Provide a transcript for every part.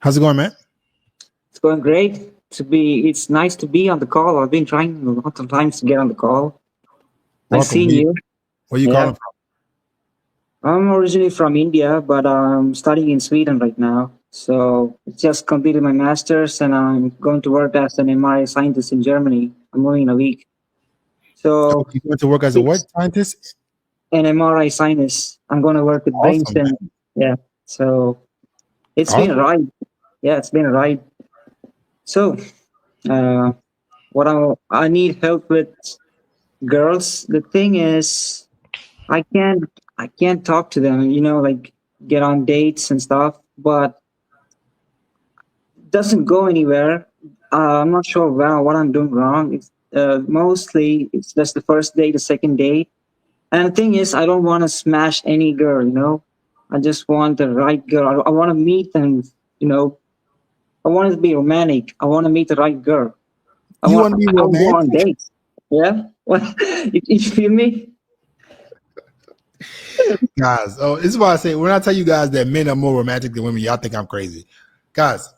How's it going, man? It's going great. It's nice to be on the call. I've been trying a lot of times to get on the call. I've Welcome. seen you. Where you Yeah. calling from? I'm originally from India, but I'm studying in Sweden right now. So I just completed my master's and I'm going to work as an MRI scientist in Germany. I'm moving in a week. Oh, So you going to work as a it's what scientist? an MRI scientist. I'm going to work with brains Awesome, and man. yeah. So it's been a Awesome. ride. Yeah, it's been a ride. So uh, I need help with girls. The thing is, I can't I can't talk to them, like get on dates and stuff, but it doesn't go anywhere. I'm not sure what I'm doing wrong. It's mostly it's just the first date, the second date, and the thing is, I don't want to smash any girl. I just want the right girl. I want to meet and you know I want it to be romantic. I want to meet the right girl. You want to be I want to go on romantic? dates. Yeah, you feel me? Guys, oh, this is why I say when I tell you guys that men are more romantic than women, y'all think I'm crazy. Guys,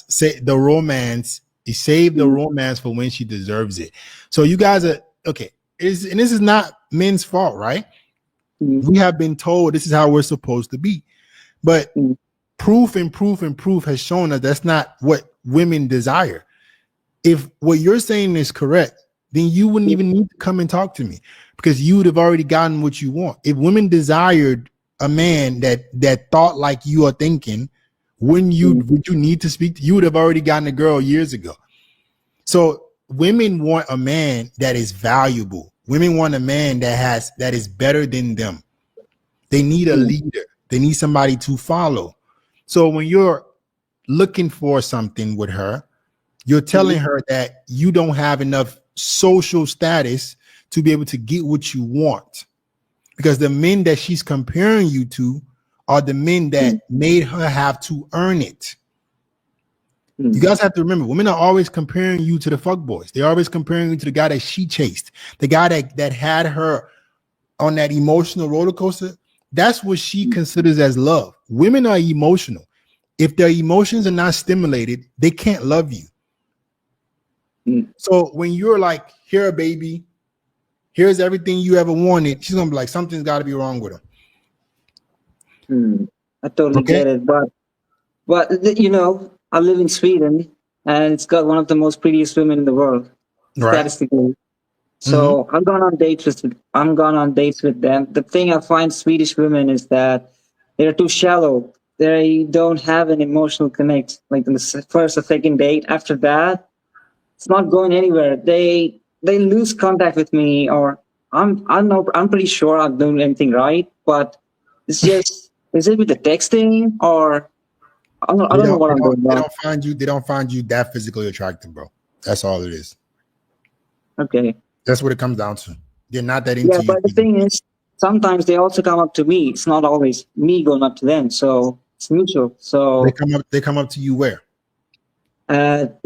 say the romance, you save the romance for when she deserves it. So you guys are okay. And this is not men's fault, right? Mm, We have been told this is how we're supposed to be. But mm, proof has shown us that's not what women desire. If what you're saying is correct, then you wouldn't mm, even need to come and talk to me because you would have already gotten what you want. If women desired a man that thought like you are thinking, would mm, you need to speak to? You would have already gotten a girl years ago. So women want a man that is valuable. Women want a man that is better than them. They need a mm, leader. They need somebody to follow. So when you're looking for something with her, you're mm, telling her that you don't have enough social status to be able to get what you want because the men that she's comparing you to are the men mm, that made her have to earn it. You mm. guys have to remember, women are always comparing you to the fuck boys. They're always comparing you to the guy that she chased, the guy that had her on that emotional roller coaster. That's what she considers as love. Women are emotional. If their emotions are not stimulated, they can't love you. Mm, So when you're like, here, baby, here's everything you ever wanted, she's gonna be like, something's got to be wrong with him. I totally Okay, get it, but I live in Sweden, and it's got one of the most prettiest women in the world, right? statistically. Mm-hmm. So I'm gone on dates with them. The thing I find Swedish women is that they're too shallow. They don't have an emotional connect. Like in the first or second date, after that, it's not going anywhere. They lose contact with me, or I'm pretty sure I'm doing anything right, but it's just is it with the texting or I They don't know don't, what they I'm don't, doing they wrong. don't find you. They don't find you that physically attractive, bro. That's all it is. Okay, That's what it comes down to. They're not that yeah, into you but the physically. thing is, sometimes they also come up to me. It's not always me going up to them, so it's mutual. They So come up. They come up to you where?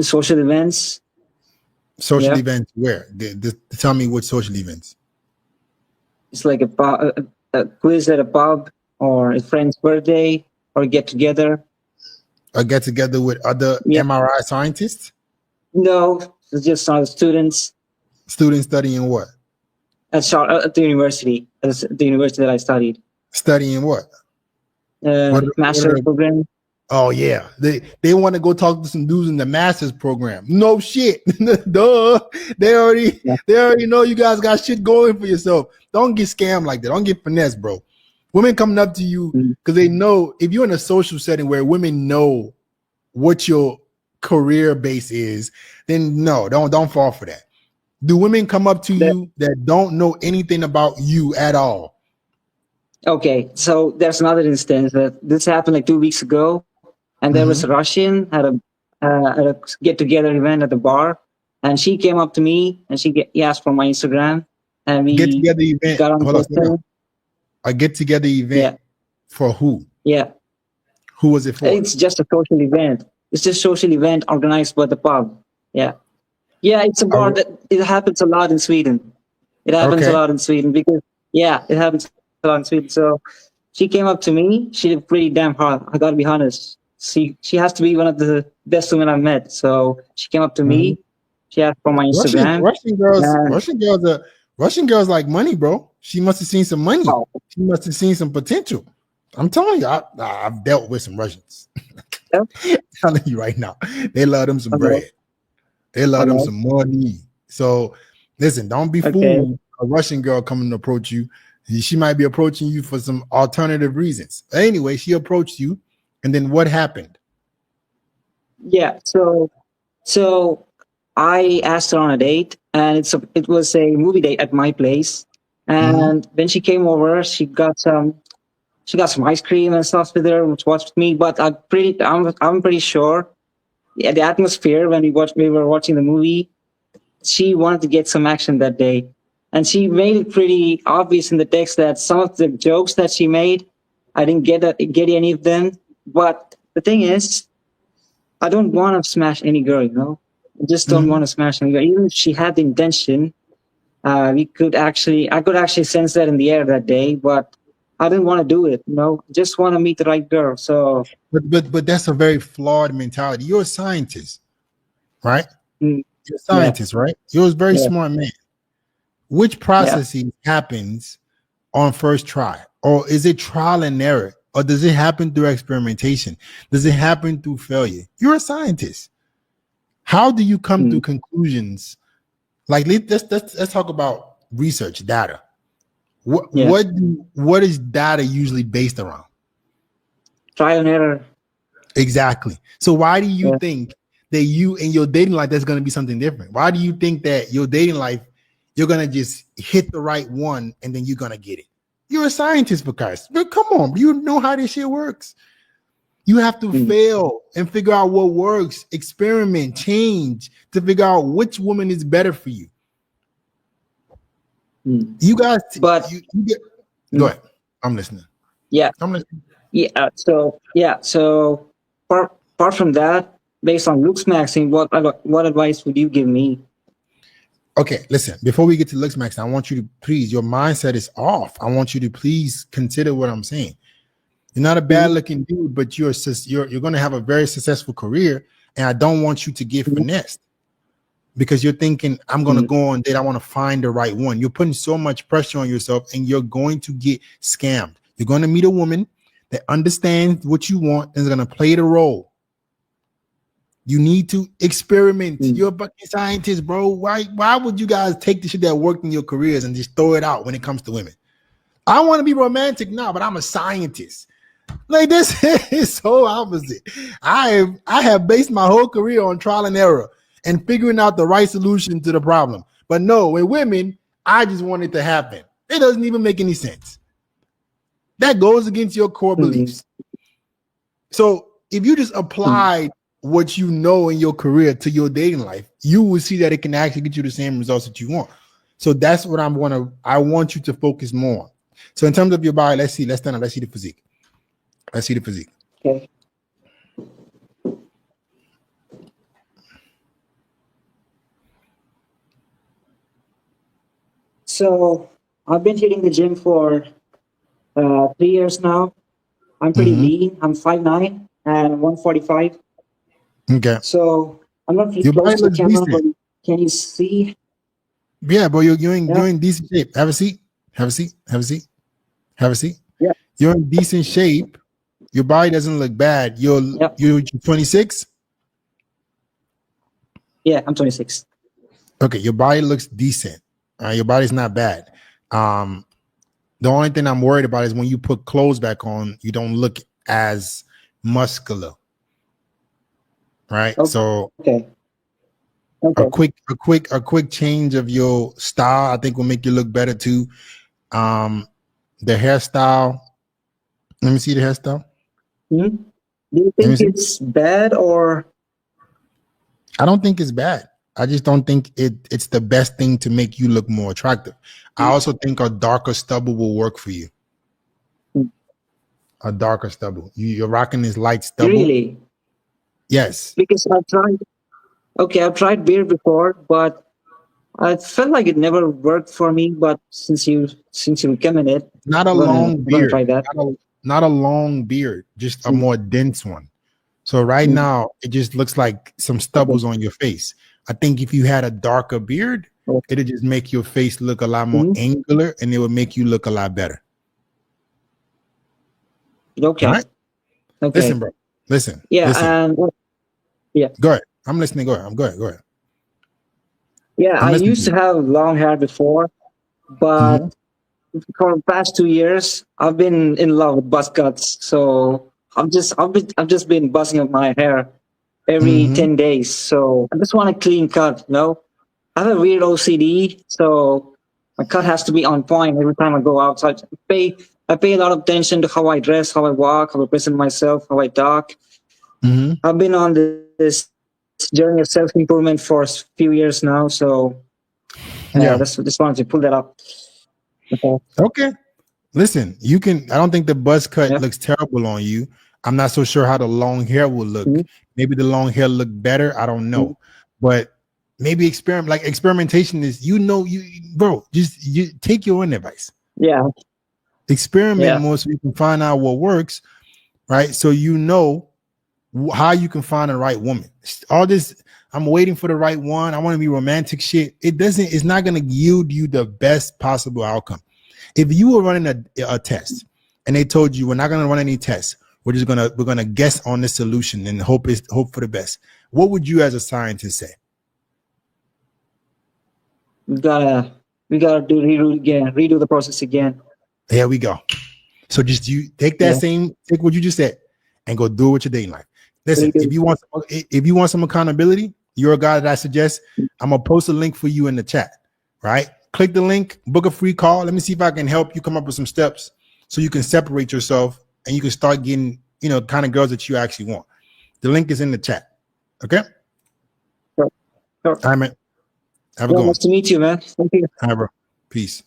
social events, Social yeah, events where? Tell me what social events. it's like a quiz at a pub or a friend's birthday or get together. A get together with other Yeah, MRI scientists, no, it's just students students studying what? at the university, the university that I studied, Studying what? What are master's the program. Oh yeah, they want to go talk to some dudes in the masters program. No shit, duh. They already Yeah. they already know you guys got shit going for yourself. Don't get scammed like that. Don't get finessed, bro. Women coming up to you Mm. because they know if you're in a social setting where women know what your career base is, then no, don't fall for that. Do women come up to The- you that don't know anything about you at all? okay, so there's another instance that this happened like 2 weeks ago, and there was a Mm-hmm. Russian at a get together event at the bar, and she came up to me and he asked for my Instagram, and Get we together event. got on Hold on, slow down. Facebook. A get together event Yeah, for who? yeah. Who was it for? It's just a social event. It's just a social event organized by the pub. Yeah. Yeah, it's a bar that it happens a lot in Sweden. It happens a Okay. lot in Sweden because yeah, it happens a lot in Sweden. So she came up to me. She looked pretty damn hot. I gotta be honest. She has to be one of the best women I've met. So she came up to Mhm. me. She asked for my Russian Instagram. Russian girls, And Russian girls like money, bro. She must have seen some money. oh, She must have seen some potential. I'm telling you, I've dealt with some Russians. yeah, Telling you right now, they love them some okay, bread. They love them okay, some money. So listen, don't be okay. fooled. A Russian girl coming to approach you. She might be approaching you for some alternative reasons. Anyway, she approached you, and then what happened? Yeah. So I asked her on a date, and it was a movie date at my place. Mhm. And when she came over, she got some ice cream and stuff with her, which was with me. But I'm pretty sure, yeah, the atmosphere when we were watching the movie, she wanted to get some action that day, and she made it pretty obvious in the text that some of the jokes that she made, I didn't get any of them. But the thing is, I don't want to smash any girl, you know. I just don't want Mhm. to smash any girl. Even if she had the intention, I could actually sense that in the air that day, but I didn't want to do it, you know. Just want to meet the right girl. So, But that's a very flawed mentality. You're a scientist, right? mm, You're a yeah, scientist, right? You're a very yeah, smart man. Which yeah. processing happens on first try? Or is it trial and error? Or does it happen through experimentation? Does it happen through failure? You're a scientist. How do you come to Mm, conclusions? Like let's talk about research data. What yeah. what what is data usually based around? Trial and error. Exactly. So why do you Yeah. think that you in your dating life there's going to be something different? Why do you think that your dating life you're going to just hit the right one and then you're going to get it? You're a scientist, because but come on, you know how this shit works. You have to Mm, fail and figure out what works, experiment, change to figure out which woman is better for you. mm. You guys, But you get, go mm, ahead. I'm listening. yeah, I'm listening. So apart from that, based on looks maxing, what advice would you give me? Okay, listen. Before we get to looks max, I want you to please. Your mindset is off. I want you to please consider what I'm saying. You're not a bad Mhm, looking dude, but you're going to have a very successful career, and I don't want you to get mhm, finessed because you're thinking I'm going to mhm, go on date. I want to find the right one. You're putting so much pressure on yourself, and you're going to get scammed. You're going to meet a woman that understands what you want and is going to play the role. You need to experiment. mhm, You're a fucking scientist, bro. Why would you guys take the shit that worked in your careers and just throw it out when it comes to women? I want to be romantic now, but I'm a scientist. Like this is so opposite. I have based my whole career on trial and error and figuring out the right solution to the problem. But no, with women, I just want it to happen. It doesn't even make any sense. That goes against your core mhm, beliefs. So if you just mhm, apply what you know in your career to your dating life, you will see that it can actually get you the same results that you want. So that's what I want you to focus more on. So in terms of your body, let's stand up, let's see the physique. Let's see the physique. okay. So I've been hitting the gym for 3 years now. I'm pretty Mm-hmm. lean. I'm 5'9" and 145. Okay. So I'm not really Your close body to the looks camera, but decent. can you see? Yeah, but Yeah, you're in decent shape. Have a seat. Have a seat. Have a seat. Have a seat. yeah, You're in decent shape. Your body doesn't look bad. yeah, You're 26. yeah. I'm 26. Okay, your body looks decent. Your body's not bad. Um, the only thing I'm worried about is when you put clothes back on, you don't look as muscular, right? So Okay, okay. a quick change of your style, I think, will make you look better too. Um, the hairstyle. Let me see the hairstyle. Hmm? Do you Let me think see. it's bad or? I don't think it's bad. I just don't think it's the best thing to make you look more attractive. I also think a darker stubble will work for you. Hmm, A darker stubble. You're rocking this light stubble. really? Yes. Because I've tried. Okay, I've tried beer before, but I felt like it never worked for me. But since you recommend it, Not a I'm long gonna beard. try that. Not a long beard. Just a Hmm, more dense one. So right Mm. now, it just looks like some stubbles on your face. I think if you had a darker beard, it'd just make your face look a lot more Mhm. angular, and it would make you look a lot better. All Okay. right? Listen, Okay. bro. Listen. Yeah. Listen. And yeah. Go ahead. I'm listening. Go ahead. Go ahead. Go ahead. Yeah. I'm I listening to used to you. have long hair before, but Mhm. for the past 2 years, I've been in love with buzz cuts. So I've just been buzzing up my hair every Mhm. 10 days. So I just want a clean cut. You know, I have a weird OCD, so my cut has to be on point every time I go outside. I pay a lot of attention to how I dress, how I walk, how I present myself, how I talk. Mhm. I've been on this journey of self improvement for a few years now, so Yeah. just wanted to pull that up. Okay. Okay. Listen, you can. I don't think the buzz cut Yeah. looks terrible on you. I'm not so sure how the long hair will look. Mhm. Maybe the long hair look better. I don't Mhm. know, but maybe experiment. Like experimentation is, you, bro. Just you take your own advice. Yeah. Experiment Yeah. more so you can find out what works, right? So you know how you can find the right woman. All this, I'm waiting for the right one. I want to be romantic shit. It doesn't. It's not going to yield you the best possible outcome. If you were running a test and they told you we're not going to run any tests, we're gonna guess on the solution and hope for the best. What would you as a scientist say? We gotta redo the process again. There we go. So just you take Yeah. take what you just said and go do it with your dating life. Listen, Redo. if you want some accountability, you're a guy that I suggest. I'm gonna post a link for you in the chat. Right? Click the link, book a free call. Let me see if I can help you come up with some steps so you can separate yourself and you can start getting, kind of girls that you actually want. The link is in the chat. Okay? Sure. Sure. All right, man. Have a Yeah, good one. nice to meet you, man. Thank you. All right, bro. Peace.